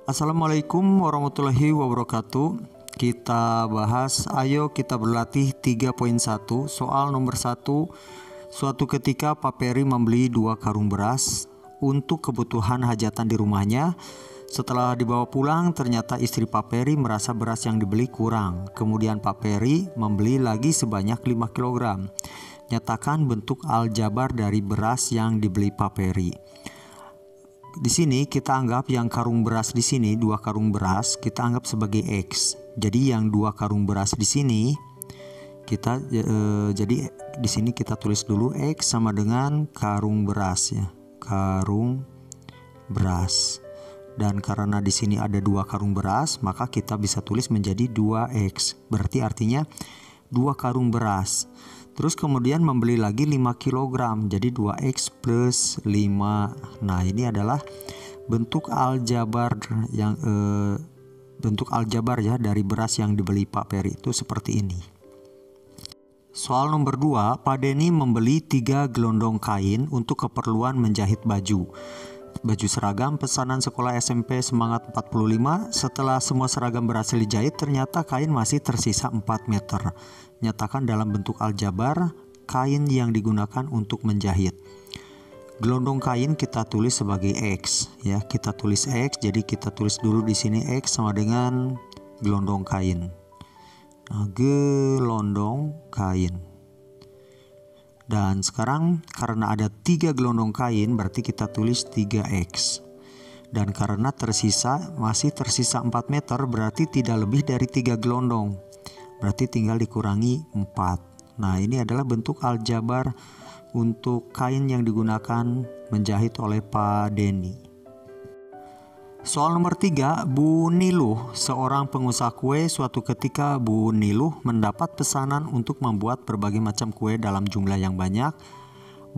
Assalamualaikum warahmatullahi wabarakatuh. Kita bahas, ayo kita berlatih 3.1. Soal nomor 1. Suatu ketika Pak Peri membeli 2 karung beras untuk kebutuhan hajatan di rumahnya. Setelah dibawa pulang, ternyata istri Pak Peri merasa beras yang dibeli kurang. Kemudian Pak Peri membeli lagi sebanyak 5 kg. Nyatakan bentuk aljabar dari beras yang dibeli Pak Peri. Di sini kita anggap yang karung beras di sini 2 karung beras kita anggap sebagai X. Jadi yang 2 karung beras di sini kita jadi di sini kita tulis dulu X sama dengan karung beras ya. Karung beras. Dan karena di sini ada 2 karung beras, maka kita bisa tulis menjadi 2X. Berarti artinya 2 karung beras. Terus kemudian membeli lagi 5 kg, jadi 2X plus 5. Nah, ini adalah bentuk aljabar yang bentuk aljabar ya dari beras yang dibeli Pak Peri itu seperti ini. Soal nomor 2, Pak Denny membeli 3 gelondong kain untuk keperluan menjahit baju. Baju seragam pesanan sekolah SMP Semangat 45. Setelah semua seragam berhasil dijahit, ternyata kain masih tersisa 4 meter. Nyatakan dalam bentuk aljabar kain yang digunakan untuk menjahit. Gelondong kain kita tulis sebagai X ya, kita tulis X, jadi kita tulis dulu di sini X sama dengan gelondong kain. Nah, gelondong kain. Dan sekarang karena ada 3 gelondong kain berarti kita tulis 3X. Dan karena masih tersisa 4 meter berarti tidak lebih dari 3 gelondong. Berarti tinggal dikurangi 4. Nah, ini adalah bentuk aljabar untuk kain yang digunakan menjahit oleh Pak Denny. Soal nomor 3, Bu Niluh, seorang pengusaha kue. Suatu ketika Bu Niluh mendapat pesanan untuk membuat berbagai macam kue dalam jumlah yang banyak.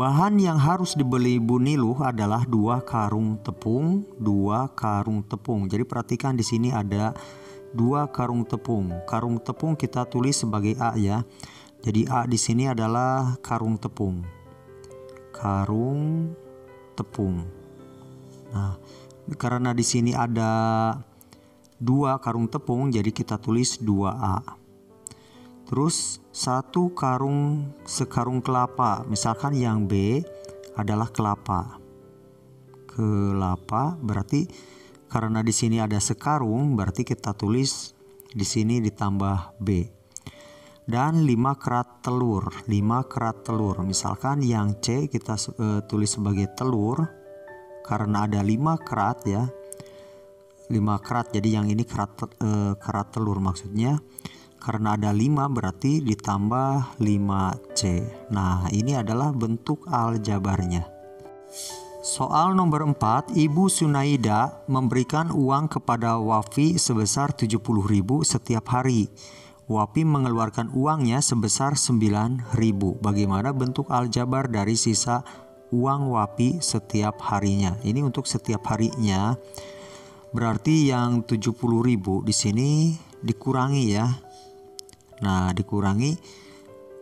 Bahan yang harus dibeli Bu Niluh adalah 2 karung tepung, 2 karung tepung. Jadi perhatikan di sini ada 2 karung tepung. Karung tepung kita tulis sebagai A ya. Jadi A di sini adalah karung tepung. Karung tepung. Nah, karena di sini ada 2 karung tepung, jadi kita tulis 2A. Terus 1 karung sekarung kelapa. Misalkan yang B adalah kelapa. Kelapa berarti karena di sini ada sekarung, berarti kita tulis di sini ditambah B. Dan 5 kerat telur. 5 kerat telur. Misalkan yang C kita tulis sebagai telur. Karena ada 5 kerat ya. 5 kerat, jadi yang ini kerat telur maksudnya. Karena ada 5 berarti ditambah 5C. Nah, ini adalah bentuk aljabarnya. Soal nomor 4, Ibu Sunaida memberikan uang kepada Wafi sebesar 70.000 setiap hari. Wafi mengeluarkan uangnya sebesar 9.000. Bagaimana bentuk aljabar dari sisa uang Wafi setiap harinya? Ini untuk setiap harinya. Berarti yang 70.000 di sini dikurangi ya. Nah, dikurangi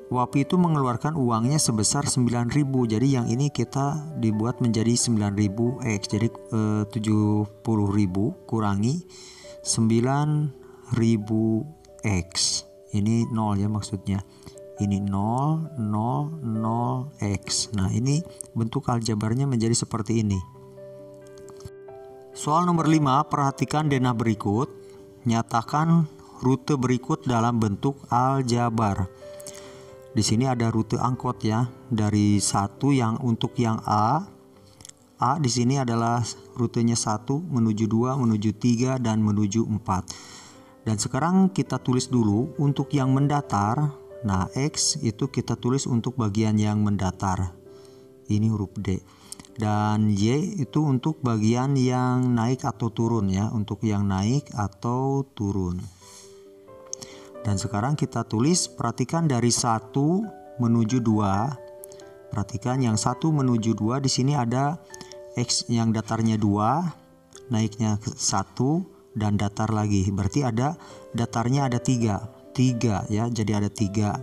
Wafi itu mengeluarkan uangnya sebesar 9.000. Jadi yang ini kita dibuat menjadi 9.000X. Jadi 70.000 kurangi 9.000X. Ini 0 ya maksudnya. Ini 0, 0, 0X. Nah, ini bentuk aljabarnya menjadi seperti ini. Soal nomor 5, perhatikan denah berikut. Nyatakan rute berikut dalam bentuk aljabar. Di sini ada rute angkot ya, dari 1 yang untuk yang A. A di sini adalah rutenya 1 menuju 2, menuju 3 dan menuju 4. Dan sekarang kita tulis dulu untuk yang mendatar. Nah, X itu kita tulis untuk bagian yang mendatar. Ini huruf D. Dan Y itu untuk bagian yang naik atau turun ya, untuk yang naik atau turun. Dan sekarang kita tulis, perhatikan dari 1 menuju 2. Perhatikan yang 1 menuju 2 di sini ada X yang datarnya 2, naiknya 1 dan datar lagi. Berarti ada datarnya ada 3 ya, jadi ada 3.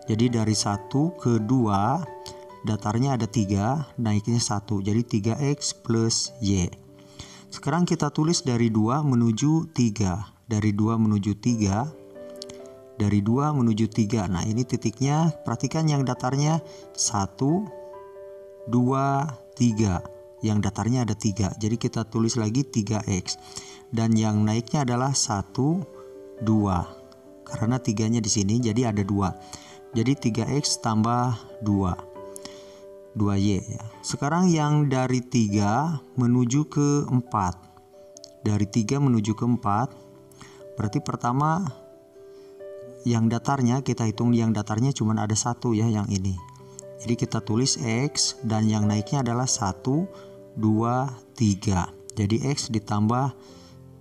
Jadi dari 1 ke 2 datarnya ada 3, naiknya 1. Jadi 3X plus Y. Sekarang kita tulis dari 2 menuju 3. Dari 2 menuju 3. Dari 2 menuju 3. Nah, ini titiknya, perhatikan yang datarnya 1, 2, 3. Yang datarnya ada 3. Jadi kita tulis lagi 3x. Dan yang naiknya adalah 1, 2. Karena 3-nya di sini, jadi ada 2. Jadi 3x tambah 2. 2y ya. Sekarang yang dari 3 menuju ke 4. Dari 3 menuju ke 4. Berarti pertama yang datarnya, kita hitung yang datarnya cuma ada 1 ya, yang ini. Jadi kita tulis x dan yang naiknya adalah 1, 2, 3. Jadi x ditambah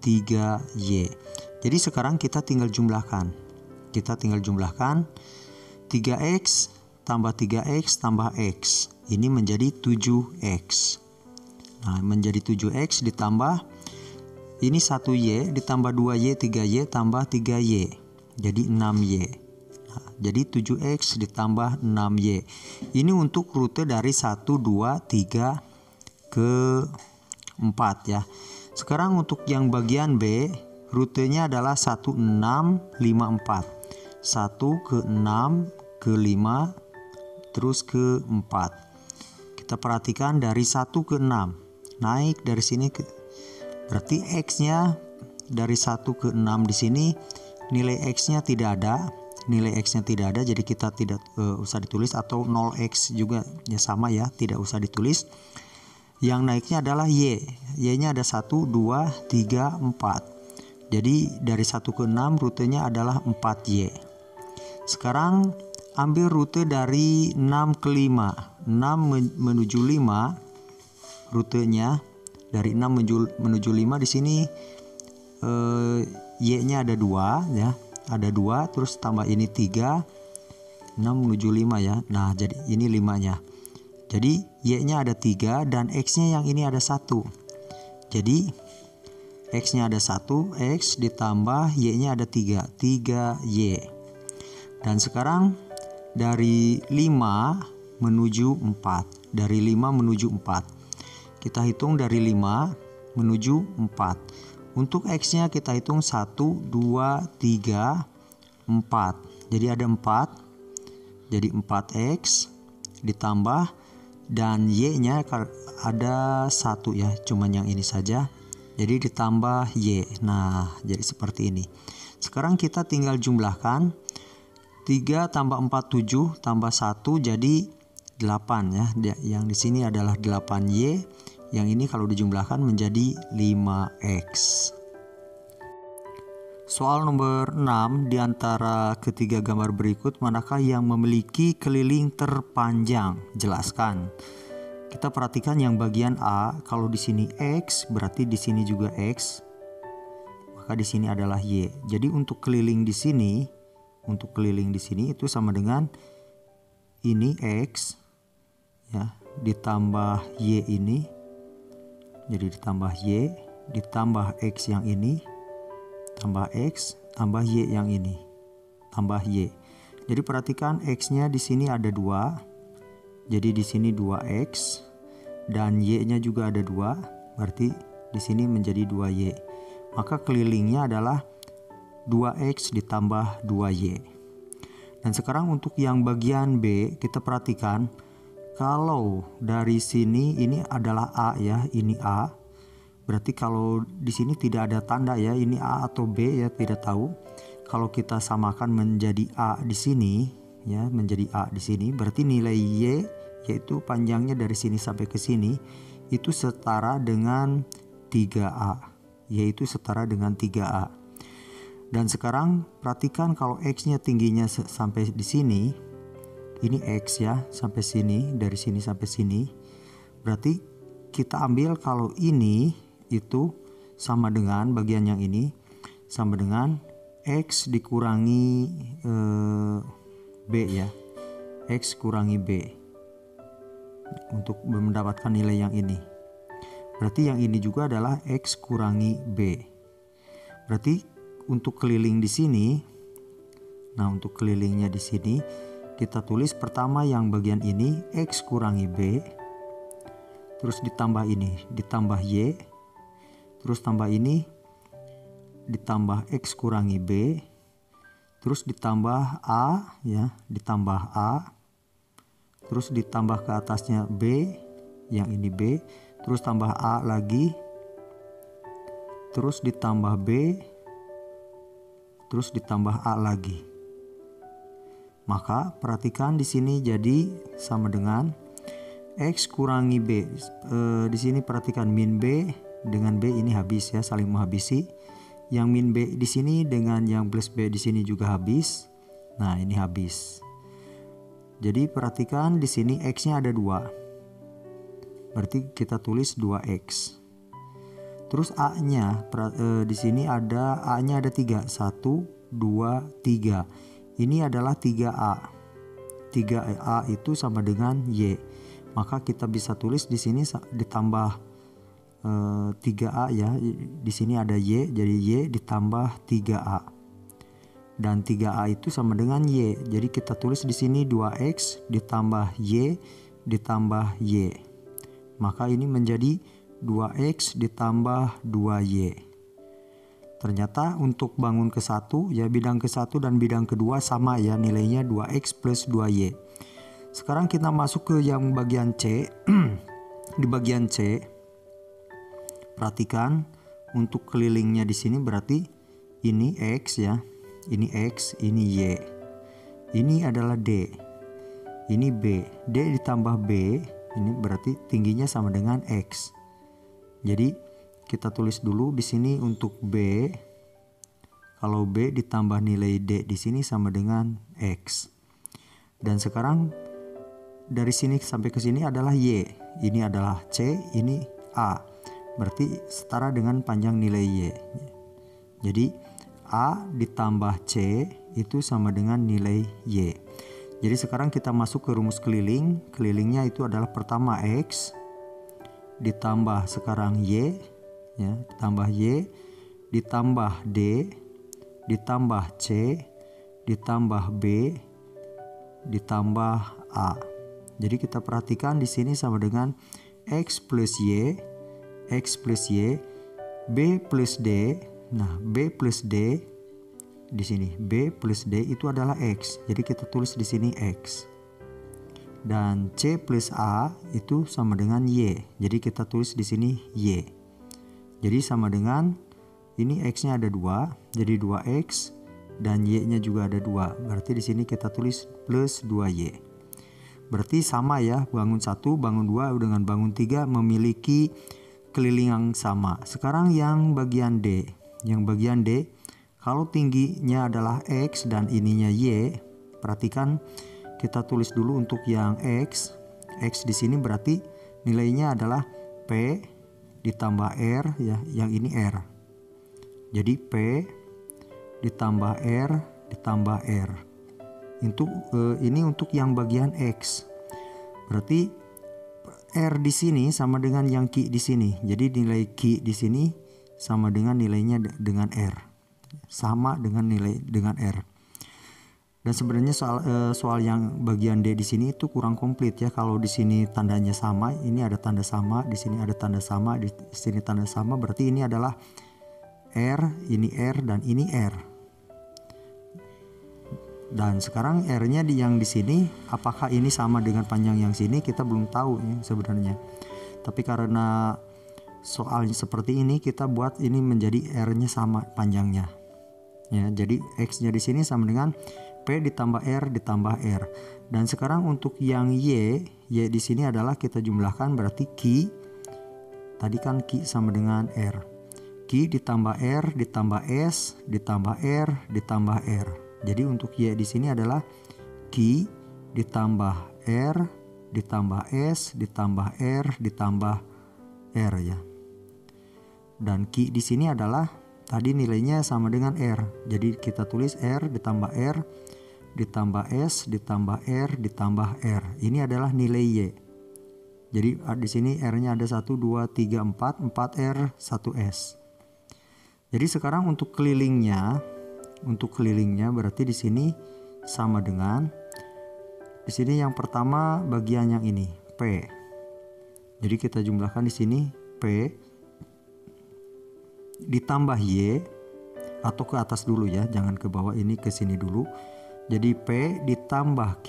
3y. Jadi sekarang kita tinggal jumlahkan. Kita tinggal jumlahkan 3x tambah 3x tambah x. Ini menjadi 7x. Nah, menjadi 7x ditambah ini 1y ditambah 2y, 3y tambah 3y. Jadi 6y. Nah, jadi 7x ditambah 6y. Ini untuk rute dari 1, 2, 3 ke 4 ya. Sekarang untuk yang bagian B, rutenya adalah 1, 6, 5, 4. 1 ke 6 ke 5 terus ke 4. Kita perhatikan dari 1 ke 6 naik dari sini ke, berarti x-nya dari 1 ke 6 di sini nilai x-nya tidak ada. Nilai x-nya tidak ada, jadi kita tidak usah ditulis, atau 0x juga ya, sama ya, tidak usah ditulis. Yang naiknya adalah y. Y-nya ada 1, 2, 3, 4. Jadi dari 1 ke 6 rutenya adalah 4y. Sekarang ambil rute dari 6 ke 5. 6 menuju 5 rutenya dari 6 menuju 5 di sini y-nya ada 2 ya. Ada 2 terus tambah ini 3. 6 menuju 5 ya. Nah, jadi ini 5-nya. Jadi y-nya ada 3 dan x-nya yang ini ada 1. Jadi x-nya ada 1, x ditambah y-nya ada 3, 3y. Dan sekarang dari 5 menuju 4. Dari 5 menuju 4. Kita hitung dari 5 menuju 4. Untuk x-nya kita hitung 1, 2, 3, 4. Jadi ada 4. Jadi 4x ditambah dan y-nya ada 1 ya, cuman yang ini saja. Jadi ditambah y. Nah, jadi seperti ini. Sekarang kita tinggal jumlahkan. 3 tambah 4, 7 tambah 1 jadi 8 ya. Yang di sini adalah 8y. Yang ini kalau dijumlahkan menjadi 5x. Soal nomor 6, di antara ketiga gambar berikut manakah yang memiliki keliling terpanjang? Jelaskan. Kita perhatikan yang bagian A, kalau di sini x berarti di sini juga x. Maka di sini adalah y. Jadi untuk keliling di sini, itu sama dengan ini x ya, ditambah y ini. Jadi ditambah y, ditambah x yang ini, tambah x, tambah y yang ini, tambah y. Jadi perhatikan x-nya di sini ada 2. Jadi di sini 2x dan y-nya juga ada 2. Berarti di sini menjadi 2y. Maka kelilingnya adalah 2x ditambah 2y. Dan sekarang untuk yang bagian B, kita perhatikan kalau dari sini ini adalah A ya, ini A. Berarti kalau di sini tidak ada tanda ya, ini A atau B ya, tidak tahu. Kalau kita samakan menjadi A di sini ya, menjadi A di sini, berarti nilai Y yaitu panjangnya dari sini sampai ke sini itu setara dengan 3A, yaitu setara dengan 3A. Dan sekarang perhatikan kalau X-nya tingginya sampai di sini, ini X ya, sampai sini, dari sini sampai sini. Berarti kita ambil kalau ini itu sama dengan bagian yang ini sama dengan X dikurangi B ya, X kurangi B untuk mendapatkan nilai yang ini. Berarti yang ini juga adalah X kurangi B. Berarti untuk keliling di sini, nah untuk kelilingnya di sini kita tulis pertama yang bagian ini X kurangi B, terus ditambah ini, ditambah Y, terus tambah ini, ditambah X kurangi B, terus ditambah A ya, ditambah A, terus ditambah ke atasnya B, yang ini B, terus tambah A lagi, terus ditambah B, terus ditambah A lagi. Maka perhatikan di sini jadi sama dengan X kurangi B. Di sini perhatikan min B dengan B ini habis ya, saling menghabisi. Yang min B di sini dengan yang plus B di sini juga habis. Nah, ini habis. Jadi perhatikan di sini X-nya ada 2. Berarti kita tulis 2X. Terus A-nya di sini ada A-nya ada 3. 1 2 3. Ini adalah 3A. 3A itu sama dengan Y. Maka kita bisa tulis di sini ditambah 3A ya. Di sini ada Y, jadi Y ditambah 3A. Dan 3A itu sama dengan Y. Jadi kita tulis di sini 2X ditambah Y ditambah Y. Maka ini menjadi 2X ditambah 2Y. Ternyata untuk bangun ke-1 ya, bidang ke-1 dan bidang kedua sama ya, nilainya 2X plus 2Y. Sekarang kita masuk ke yang bagian C. Di bagian C perhatikan untuk kelilingnya di sini berarti ini X ya. Ini X, ini Y. Ini adalah D. Ini B. D ditambah B, ini berarti tingginya sama dengan X. Jadi kita tulis dulu di sini untuk B. Kalau B ditambah nilai D di sini sama dengan X. Dan sekarang dari sini sampai ke sini adalah Y. Ini adalah C, ini A. Berarti setara dengan panjang nilai Y. Jadi A ditambah C itu sama dengan nilai Y. Jadi sekarang kita masuk ke rumus keliling. Kelilingnya itu adalah pertama X ditambah sekarang Y ya, ditambah Y, ditambah D, ditambah C, ditambah B, ditambah A. Jadi kita perhatikan di sini sama dengan X plus Y, X plus Y, B plus D. Nah, B plus D di sini, B plus D itu adalah X. Jadi kita tulis di sini X. Dan C plus A itu sama dengan Y. Jadi kita tulis di sini Y. Jadi sama dengan ini X-nya ada 2, jadi 2X dan Y-nya juga ada 2. Berarti di sini kita tulis plus 2Y. Berarti sama ya, bangun 1, bangun 2 dengan bangun 3 memiliki keliling yang sama. Sekarang yang bagian D. Yang bagian D, kalau tingginya adalah X dan ininya Y, perhatikan kita tulis dulu untuk yang X. X di sini berarti nilainya adalah P ditambah R ya, yang ini R. Jadi P ditambah R ditambah R. Ini untuk yang bagian X. Berarti R di sini sama dengan yang Q di sini. Jadi nilai Q di sini sama dengan nilainya dengan R. Sama dengan nilai dengan R. Dan sebenarnya soal yang bagian D di sini itu kurang komplit ya. Kalau di sini tandanya sama, ini ada tanda sama, di sini ada tanda sama, di sini tanda sama, berarti ini adalah R, ini R dan ini R. Dan sekarang R-nya yang di sini, apakah ini sama dengan panjang yang sini, kita belum tahu ya sebenarnya. Tapi karena soalnya seperti ini, kita buat ini menjadi R-nya sama panjangnya. Ya, jadi X-nya di sini sama dengan P ditambah R ditambah R. Dan sekarang untuk yang Y di sini adalah kita jumlahkan, berarti Q. Tadi kan Q sama dengan R. Q ditambah R ditambah S ditambah R ditambah R. Jadi untuk Y di sini adalah Q ditambah R ditambah S ditambah R ditambah R ya. Dan Q di sini adalah tadi nilainya sama dengan R. Jadi kita tulis R ditambah R ditambah S ditambah R ditambah R. Ini adalah nilai Y. Jadi di sini R-nya ada 1 2 3 4, 4R 1S. Jadi sekarang untuk kelilingnya berarti di sini sama dengan di sini yang pertama bagian yang ini P. Jadi kita jumlahkan di sini P ditambah Y, atau ke atas dulu ya, jangan ke bawah, ini ke sini dulu. Jadi P ditambah Q,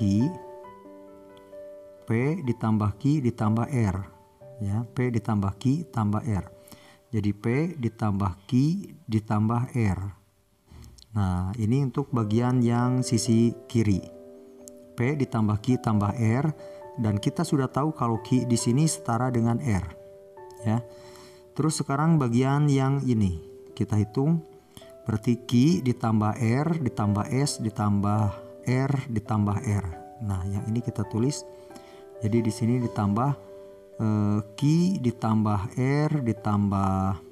P ditambah Q ditambah R ya, P ditambah Q tambah R. Jadi P ditambah Q ditambah R. Nah, ini untuk bagian yang sisi kiri. P ditambah Q tambah R, dan kita sudah tahu kalau Q di sini setara dengan R ya. Terus sekarang bagian yang ini kita hitung, berarti Q ditambah R ditambah S ditambah R ditambah R. Nah, yang ini kita tulis. Jadi di sini ditambah Q ditambah R ditambah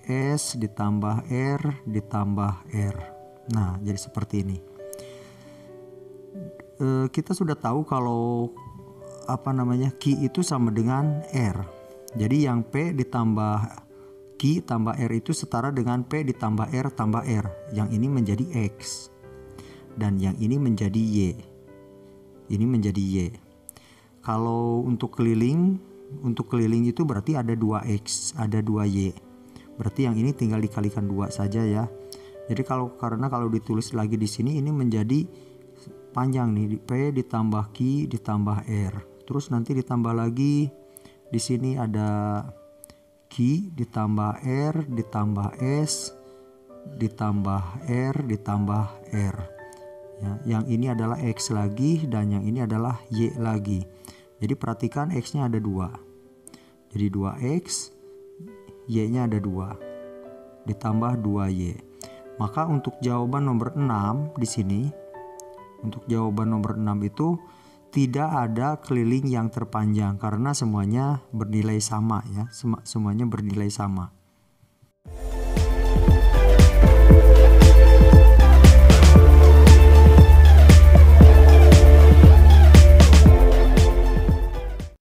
S ditambah R ditambah R. Nah, jadi seperti ini. Kita sudah tahu kalau Q itu sama dengan R. Jadi yang P ditambah Q tambah R itu setara dengan P ditambah R tambah R. Yang ini menjadi X. Dan yang ini menjadi Y. Ini menjadi Y. Kalau untuk keliling itu berarti ada 2X, ada 2Y. Berarti yang ini tinggal dikalikan 2 saja ya. Jadi karena kalau ditulis lagi di sini ini menjadi panjang nih, P ditambah Q ditambah R. Terus nanti ditambah lagi di sini ada Q ditambah R ditambah S ditambah R ditambah R. Ya, yang ini adalah X lagi dan yang ini adalah Y lagi. Jadi perhatikan X-nya ada 2. Jadi 2X, Y-nya ada 2. Ditambah 2Y. Maka untuk jawaban nomor 6 di sini, untuk jawaban nomor 6 itu tidak ada keliling yang terpanjang karena semuanya bernilai sama ya, semuanya bernilai sama.